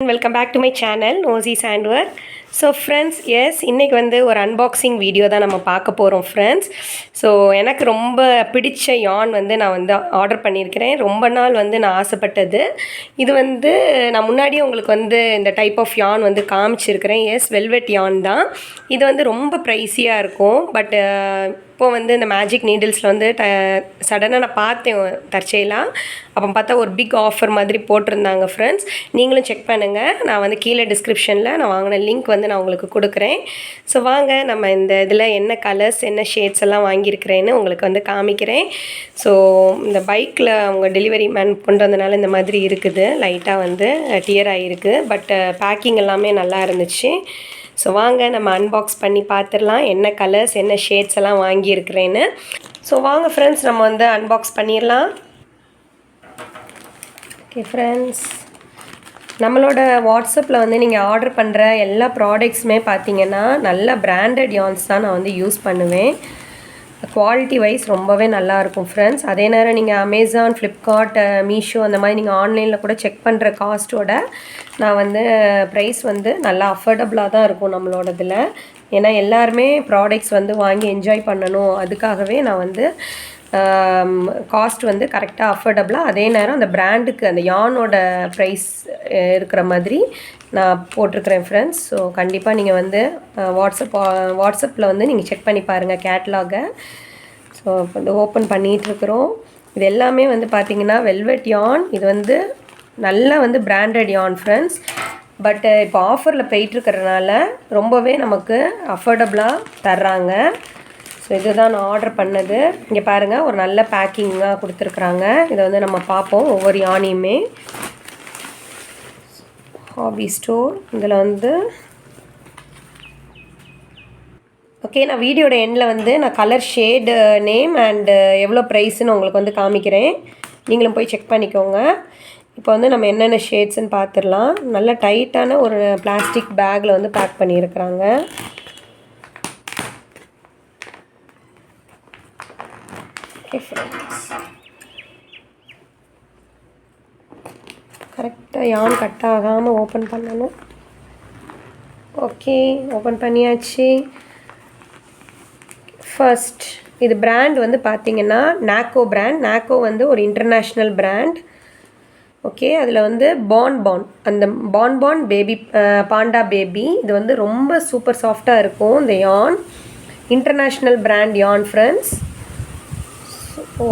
Welcome back to my channel Nosi's Handwork. So friends, yes, இன்னைக்கு வந்து ஒரு unboxing video தான் நம்ம பார்க்க போகிறோம் ஃப்ரெண்ட்ஸ். ஸோ எனக்கு ரொம்ப பிடிச்ச yarn வந்து நான் வந்து ஆர்டர் பண்ணியிருக்கிறேன். ரொம்ப நாள் வந்து நான் ஆசைப்பட்டது. இது வந்து நான் முன்னாடியே உங்களுக்கு வந்து இந்த டைப் ஆஃப் yarn வந்து காமிச்சிருக்கிறேன். எஸ், வெல்வெட் yarn தான். இது வந்து ரொம்ப ப்ரைஸியாக இருக்கும். பட் இப்போது வந்து இந்த மேஜிக் நீடில்ஸில் வந்து சடனாக நான் பார்த்தேன் தற்செயலாக. அப்போ பார்த்தா ஒரு பிக் ஆஃபர் மாதிரி போட்டிருந்தாங்க ஃப்ரெண்ட்ஸ். நீங்களும் செக் பண்ணுங்கள். நான் வந்து கீழே டிஸ்கிரிப்ஷனில் நான் வாங்கின லிங்க் வந்து நான் உங்களுக்கு கொடுக்குறேன். ஸோ வாங்க நம்ம இந்த இதில் என்ன கலர்ஸ் என்ன ஷேட்ஸ் எல்லாம் வாங்கியிருக்கிறேன்னு உங்களுக்கு வந்து காமிக்கிறேன். ஸோ இந்த பைக்கில் அவங்க டெலிவரி மேன் கொண்டு வந்தனால இந்த மாதிரி இருக்குது, லைட்டாக வந்து டியர் ஆகிருக்கு. பட் பேக்கிங் எல்லாமே நல்லா இருந்துச்சு. ஸோ வாங்க நம்ம அன்பாக்ஸ் பண்ணி பார்த்துடலாம் என்ன கலர்ஸ் என்ன ஷேட்ஸ் எல்லாம் வாங்கியிருக்கிறேன்னு. ஸோ வாங்க ஃப்ரெண்ட்ஸ் நம்ம வந்து அன்பாக்ஸ் பண்ணிடலாம். ஓகே ஃப்ரெண்ட்ஸ், நம்மளோட வாட்ஸ்அப்பில் வந்து நீங்கள் ஆர்டர் பண்ணுற எல்லா ப்ராடக்ட்ஸுமே பார்த்தீங்கன்னா நல்ல பிராண்டட் யார்ன்ஸ் தான் நான் வந்து யூஸ் பண்ணுவேன். குவாலிட்டி வைஸ் ரொம்பவே நல்லாயிருக்கும் ஃப்ரெண்ட்ஸ். அதே நேரம் நீங்கள் அமேசான், ஃப்ளிப்கார்ட், மீஷோ அந்த மாதிரி நீங்கள் ஆன்லைனில் கூட செக் பண்ணுற காஸ்ட்டோட நான் வந்து ப்ரைஸ் வந்து நல்லா அஃபோர்டபுளாக தான் இருக்கும் நம்மளோடதில். ஏன்னா எல்லாருமே ப்ராடக்ட்ஸ் வந்து வாங்கி என்ஜாய் பண்ணணும், அதுக்காகவே நான் வந்து காஸ்ட் வந்து கரெக்டாக அஃபோர்டபுளாக, அதே நேரம் அந்த பிராண்டுக்கு அந்த யானோட ப்ரைஸ் இருக்கிற மாதிரி நான் போட்டிருக்கிறேன் ஃப்ரெண்ட்ஸ். ஸோ கண்டிப்பாக நீங்கள் வந்து வாட்ஸ்அப்பில் வந்து நீங்கள் செக் பண்ணி பாருங்கள் கேட்லாகை. ஸோ இப்போ வந்து ஓப்பன் பண்ணிகிட்ருக்குறோம். இது எல்லாமே வந்து பார்த்திங்கன்னா வெல்வெட் யார்ன். இது வந்து நல்லா வந்து பிராண்டட் யார்ன் ஃப்ரெண்ட்ஸ். பட்டு இப்போ ஆஃபரில் போயிட்டுருக்கிறதுனால ரொம்பவே நமக்கு அஃபோர்டபுளாக தர்றாங்க. ஸோ இதுதான் நான் ஆர்டர் பண்ணது. இங்கே பாருங்கள், ஒரு நல்ல பேக்கிங்காக கொடுத்துருக்குறாங்க. இதை வந்து நம்ம பார்ப்போம் ஒவ்வொரு யானையுமே. ஹாபி ஸ்டோர் இதில் வந்து ஓகே, நான் வீடியோட எண்டில் வந்து நான் கலர் ஷேடு நேம் அண்டு எவ்வளோ ப்ரைஸுன்னு உங்களுக்கு வந்து காமிக்கிறேன். நீங்களும் போய் செக் பண்ணிக்கோங்க. இப்போ வந்து நம்ம என்னென்ன ஷேட்ஸ்ன்னு பார்த்துடலாம். நல்ல டைட்டான ஒரு பிளாஸ்டிக் பேக்கில் வந்து பேக் பண்ணியிருக்கிறாங்க. ஓகே ஃப்ரெண்ட்ஸ், கரெக்டாக யான் கட் ஆகாமல் ஓப்பன் பண்ணணும். ஓகே, ஓப்பன் பண்ணியாச்சு. ஃபர்ஸ்ட் இது பிராண்ட் வந்து பார்த்திங்கன்னா நாக்கோ பிராண்ட். நாக்கோ வந்து ஒரு இன்டர்நேஷ்னல் பிராண்ட். ஓகே, அதில் வந்து அந்த பான் பேபி பாண்டா பேபி இது வந்து ரொம்ப சூப்பர் சாஃப்டாக இருக்கும் இந்த யான். இன்டர்நேஷ்னல் பிராண்ட் யான் ஃப்ரெண்ட்ஸ். ஸோ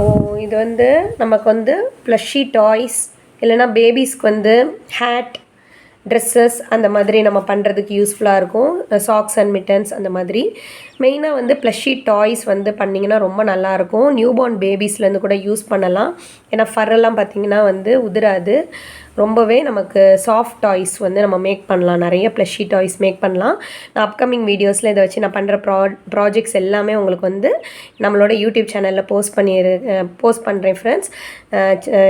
இது வந்து நமக்கு வந்து ப்ளஷி டாய்ஸ் இல்லைனா பேபிஸ்க்கு வந்து ஹேட், ட்ரெஸ்ஸஸ் அந்த மாதிரி நம்ம பண்ணுறதுக்கு யூஸ்ஃபுல்லாக இருக்கும். சாக்ஸ் அண்ட் மிட்டன்ஸ் அந்த மாதிரி மெயினாக வந்து ப்ளஷி டாய்ஸ் வந்து பண்ணிங்கன்னா ரொம்ப நல்லாயிருக்கும். நியூபார்ன் பேபிஸ்லேருந்து கூட யூஸ் பண்ணலாம். ஏன்னா ஃபர்ரெல்லாம் பார்த்திங்கன்னா வந்து உதிராது. ரொம்பவே நமக்கு சாஃப்ட் டாய்ஸ் வந்து நம்ம மேக் பண்ணலாம். நிறைய ப்ளஷி டாய்ஸ் மேக் பண்ணலாம். நான் அப்கமிங் வீடியோஸில் இதை வச்சு நான் பண்ணுற ப்ராஜெக்ட்ஸ் எல்லாமே உங்களுக்கு வந்து நம்மளோட யூடியூப் சேனலில் போஸ்ட் பண்ணுறேன் ஃப்ரெண்ட்ஸ்.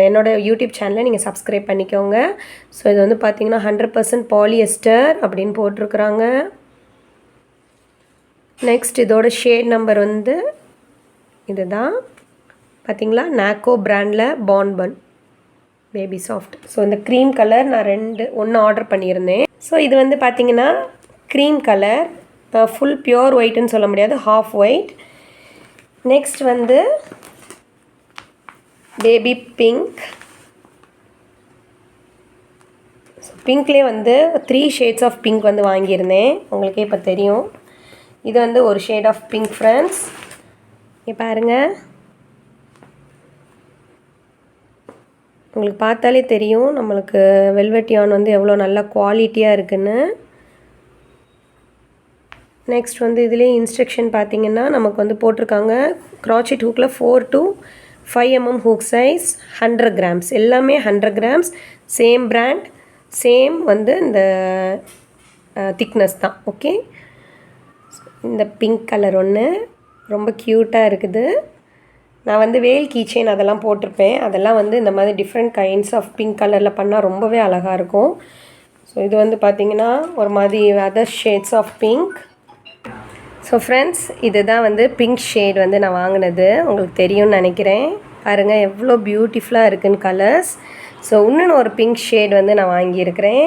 என்னோடய யூடியூப் சேனலை நீங்கள் சப்ஸ்கிரைப் பண்ணிக்கோங்க. ஸோ இது வந்து பார்த்திங்கன்னா 100% பாலியஸ்டர் அப்படின்னு போட்டிருக்குறாங்க. நெக்ஸ்ட் இதோட ஷேட் நம்பர் வந்து இதுதான் பார்த்திங்களா, நாக்கோ பிராண்டில் பான் பேபி சாஃப்ட். ஸோ இந்த க்ரீம் கலர் நான் ஒன்று ஆர்டர் பண்ணியிருந்தேன். ஸோ இது வந்து பார்த்திங்கன்னா க்ரீம் கலர், ஃபுல் பியோர் ஒயிட்டுன்னு சொல்ல முடியாது, ஹாஃப் ஒயிட். நெக்ஸ்ட் வந்து பேபி பிங்க். ஸோ பிங்க்லேயே வந்து 3 ஷேட்ஸ் ஆஃப் பிங்க் வந்து வாங்கியிருந்தேன், உங்களுக்கே இப்போ தெரியும். இது வந்து ஒரு ஷேட் ஆஃப் பிங்க் ஃப்ரெண்ட்ஸ். இங்கே பாருங்கள், உங்களுக்கு பார்த்தாலே தெரியும் நம்மளுக்கு வெல்வெட் யார்ன் வந்து எவ்வளோ நல்ல குவாலிட்டியாக இருக்குன்னு. நெக்ஸ்ட் வந்து இதிலே இன்ஸ்ட்ரக்ஷன் பார்த்திங்கன்னா நமக்கு வந்து போட்டிருக்காங்க. crochet ஹூக்கில் 4 to 5 mm hook size, 100 grams, எல்லாமே 100 grams, சேம் பிராண்ட், சேம் வந்து இந்த திக்னஸ் தான். ஓகே, இந்த பிங்க் கலர் ஒன்று ரொம்ப க்யூட்டாக இருக்குது. நான் வந்து வேல் கீச்செயின் அதெல்லாம் போட்டிருப்பேன். அதெல்லாம் வந்து இந்த மாதிரி டிஃப்ரெண்ட் கைண்ட்ஸ் ஆஃப் பிங்க் கலரில் பண்ணால் ரொம்பவே அழகாக இருக்கும். ஸோ இது வந்து பார்த்திங்கன்னா ஒரு மாதிரி other shades of pink. So friends, இதுதான் வந்து பிங்க் ஷேட் வந்து நான் வாங்கினது, உங்களுக்கு தெரியும்னு நினைக்கிறேன். பாருங்கள் எவ்வளோ பியூட்டிஃபுல்லாக இருக்குன்னு கலர்ஸ். ஸோ இன்னொன்று ஒரு பிங்க் ஷேட் வந்து நான் வாங்கியிருக்கிறேன்.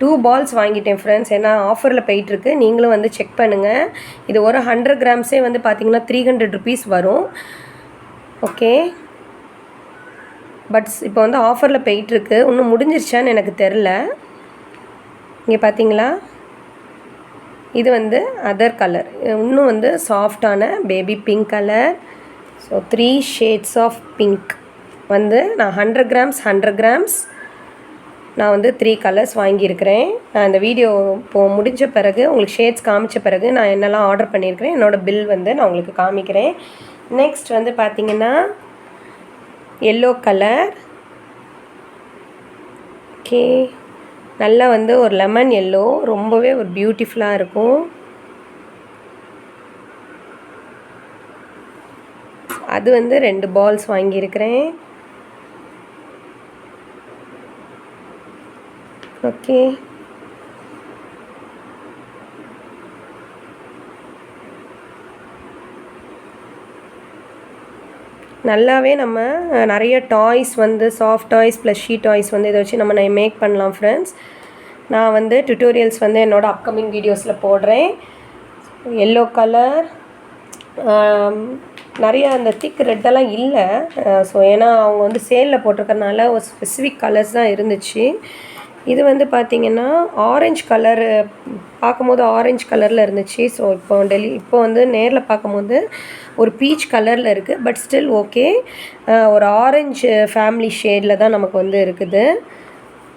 2 பால்ஸ் வாங்கிட்டேன் ஃப்ரெண்ட்ஸ். ஏன்னா ஆஃபரில் போயிட்டுருக்கு, நீங்களும் வந்து செக் பண்ணுங்கள். இது ஒரு 100 கிராம்ஸே வந்து பார்த்திங்கன்னா 300 ருபீஸ் வரும். ஓகே, பட்ஸ் இப்போ வந்து ஆஃபரில் போயிட்டுருக்கு. இன்னும் முடிஞ்சிருச்சான்னு எனக்கு தெரில. இங்கே பார்த்தீங்களா, இது வந்து அதர் கலர், இன்னும் வந்து சாஃப்டான baby pink colour. So 3 shades of pink வந்து நான் 100 கிராம்ஸ் நான் வந்து 3 கலர்ஸ் வாங்கியிருக்கிறேன். நான் இந்த வீடியோ இப்போது முடிஞ்ச பிறகு உங்களுக்கு ஷேட்ஸ் காமிச்ச பிறகு நான் என்னெல்லாம் ஆர்டர் பண்ணியிருக்கிறேன், என்னோடய பில் வந்து நான் உங்களுக்கு காமிக்கிறேன். நெக்ஸ்ட் வந்து பார்த்திங்கன்னா எல்லோ கலர். ஓகே, நல்லா வந்து ஒரு லெமன் எல்லோ, ரொம்பவே ஒரு பியூட்டிஃபுல்லாக இருக்கும். அது வந்து 2 பால்ஸ் வாங்கியிருக்கிறேன். ஓகே, நல்லாவே நம்ம நிறைய டாய்ஸ் வந்து soft toys plus she toys வந்து இதை வச்சு நம்ம மேக் பண்ணலாம் ஃப்ரெண்ட்ஸ். நான் வந்து டுட்டோரியல்ஸ் வந்து என்னோடய அப்கமிங் வீடியோஸில் போடுறேன். எல்லோ கலர் நிறைய அந்த திக் ரெட்டெல்லாம் இல்லை. ஸோ ஏன்னா அவங்க வந்து சேலில் போட்டிருக்கறனால ஒரு ஸ்பெசிஃபிக் கலர்ஸ் தான் இருந்துச்சு. இது வந்து பார்த்திங்கன்னா ஆரஞ்சு கலரு, பார்க்கும்போது ஆரஞ்சு கலரில் இருந்துச்சு. ஸோ இப்போ வந்து நேரில் பார்க்கும்போது ஒரு பீச் கலரில் இருக்குது. பட் ஸ்டில் ஓகே, ஒரு ஆரஞ்சு ஃபேமிலி ஷேடில் தான் நமக்கு வந்து இருக்குது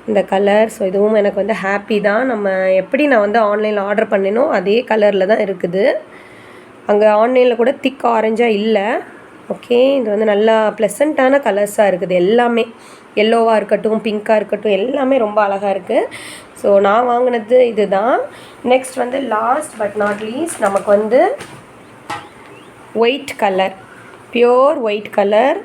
இந்த கலர். ஸோ இதுவும் எனக்கு வந்து ஹாப்பி தான். நம்ம எப்படி நான் வந்து ஆன்லைனில் ஆர்டர் பண்ணினோ அதே கலரில் தான் இருக்குது. அங்கே ஆன்லைனில் கூட திக் ஆரஞ்சாக இல்லை. ஓகே, இது வந்து நல்லா ப்ளசண்ட்டான கலர்ஸாக இருக்குது எல்லாமே. எல்லோவாக இருக்கட்டும், பிங்க்காக இருக்கட்டும், எல்லாமே ரொம்ப அழகாக இருக்குது. ஸோ நான் வாங்கினது இது தான். நெக்ஸ்ட் வந்து லாஸ்ட் பட் நாட் லீஸ்ட் நமக்கு வந்து white colour, pure white colour.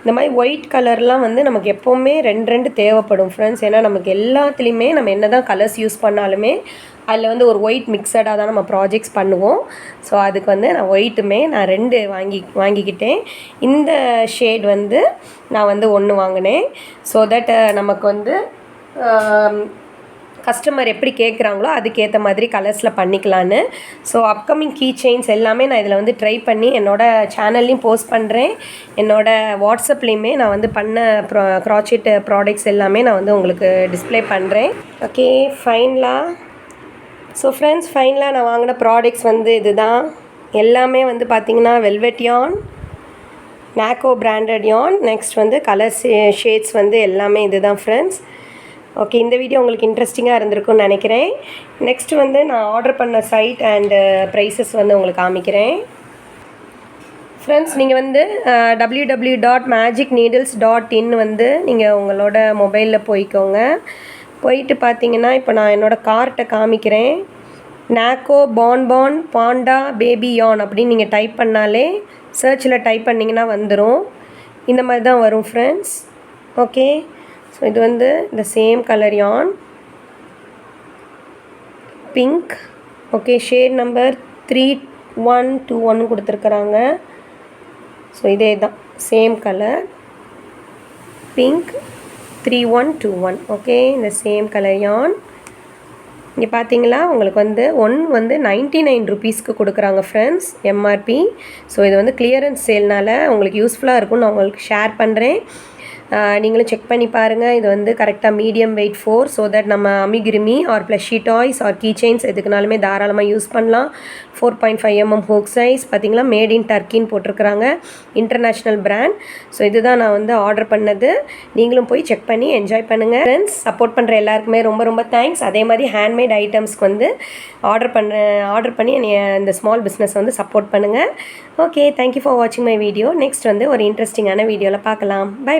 இந்த மாதிரி ஒயிட் கலர்லாம் வந்து நமக்கு எப்போவுமே 2 தேவைப்படும் ஃப்ரெண்ட்ஸ். ஏன்னா நமக்கு எல்லாத்துலேயுமே நம்ம என்ன தான் கலர்ஸ் யூஸ் பண்ணாலுமே அதில் வந்து ஒரு ஒயிட் மிக்சடாக தான் நம்ம ப்ராஜெக்ட்ஸ் பண்ணுவோம். ஸோ அதுக்கு வந்து நான் ஒயிட்டுமே நான் 2 வாங்கிக்கிட்டேன். இந்த ஷேட் வந்து நான் வந்து 1 வாங்கினேன். ஸோ தட் நமக்கு வந்து கஸ்டமர் எப்படி கேட்குறாங்களோ அதுக்கேற்ற மாதிரி கலர்ஸில் பண்ணிக்கலான்னு. ஸோ அப்கமிங் கீ செயின்ஸ் எல்லாமே நான் இதில் வந்து ட்ரை பண்ணி என்னோடய சேனல்லையும் போஸ்ட் பண்ணுறேன். என்னோடய வாட்ஸ்அப்லேயுமே நான் வந்து பண்ண க்ராச்செட் ப்ராடக்ட்ஸ் எல்லாமே நான் வந்து உங்களுக்கு டிஸ்பிளே பண்ணுறேன். ஓகே, ஃபைனலாக நான் வாங்கின ப்ராடக்ட்ஸ் வந்து இது தான். எல்லாமே வந்து பார்த்திங்கன்னா வெல்வெட் யார்ன், நாக்கோ பிராண்டட் யார்ன். நெக்ஸ்ட் வந்து கலர் ஷேட்ஸ் வந்து எல்லாமே இது தான் ஃப்ரெண்ட்ஸ். ஓகே, இந்த வீடியோ உங்களுக்கு இன்ட்ரெஸ்டிங்காக இருந்திருக்கும்னு நினைக்கிறேன். நெக்ஸ்ட் வந்து நான் ஆர்டர் பண்ண சைட் அண்டு ப்ரைஸஸ் வந்து உங்களுக்கு காமிக்கிறேன். ஃப்ரெண்ட்ஸ், நீங்கள் வந்து www.magicneedles.in வந்து நீங்கள் உங்களோட மொபைலில் போயிட்டு பார்த்தீங்கன்னா, இப்போ நான் என்னோடய கார்ட்டை காமிக்கிறேன். நாக்கோ பான் பாண்டா பேபி யார்ன் அப்படின்னு நீங்கள் டைப் பண்ணாலே சர்ச்சில் டைப் பண்ணிங்கன்னா வந்துடும். இந்த மாதிரி தான் வரும் ஃப்ரெண்ட்ஸ். ஓகே, ஸோ இது வந்து இந்த same colour yarn, pink. Okay, shade number 3121 கொடுத்துருக்குறாங்க. ஸோ இதே தான் சேம் கலர், பிங்க் 3121. ஓகே, இந்த சேம் கலர் யார்ன். இங்கே பார்த்தீங்களா, உங்களுக்கு வந்து வந்து 99 ருபீஸ்க்கு கொடுக்குறாங்க ஃப்ரெண்ட்ஸ், எம்ஆர்பி. ஸோ இது வந்து கிளியரன்ஸ் சேல்னால் உங்களுக்கு யூஸ்ஃபுல்லாக இருக்கும்னு நான் உங்களுக்கு ஷேர் பண்ணுறேன். நீங்களும் செக் பண்ணி பாருங்கள். இது வந்து கரெக்டாக மீடியம் வெயிட் 4. ஸோ தட் நம்ம amigurumi or plushy toys or key chains எதுக்குனாலுமே தாராளமாக யூஸ் பண்ணலாம். 4.5 mm ஹூக் சைஸ். பார்த்திங்களா, மேட் இன் டர்க்கின்னு போட்டிருக்கிறாங்க, இன்டர்நேஷ்னல் பிராண்ட். ஸோ இதுதான் நான் வந்து ஆர்டர் பண்ணது. நீங்களும் போய் செக் பண்ணி என்ஜாய் பண்ணுங்கள் ஃப்ரெண்ட்ஸ். சப்போர்ட் பண்ணுற எல்லாருக்குமே ரொம்ப தேங்க்ஸ். அதே மாதிரி ஹேண்ட்மேட் ஐட்டம்ஸ்க்கு வந்து ஆர்டர் பண்ணி இந்த ஸ்மால் பிஸ்னஸ் வந்து சப்போர்ட் பண்ணுங்கள். ஓகே, தேங்க்யூ ஃபார் வாட்சிங் மை வீடியோ. நெக்ஸ்ட் வந்து ஒரு இன்ட்ரெஸ்டிங்கான வீடியோவில் பார்க்கலாம். பை.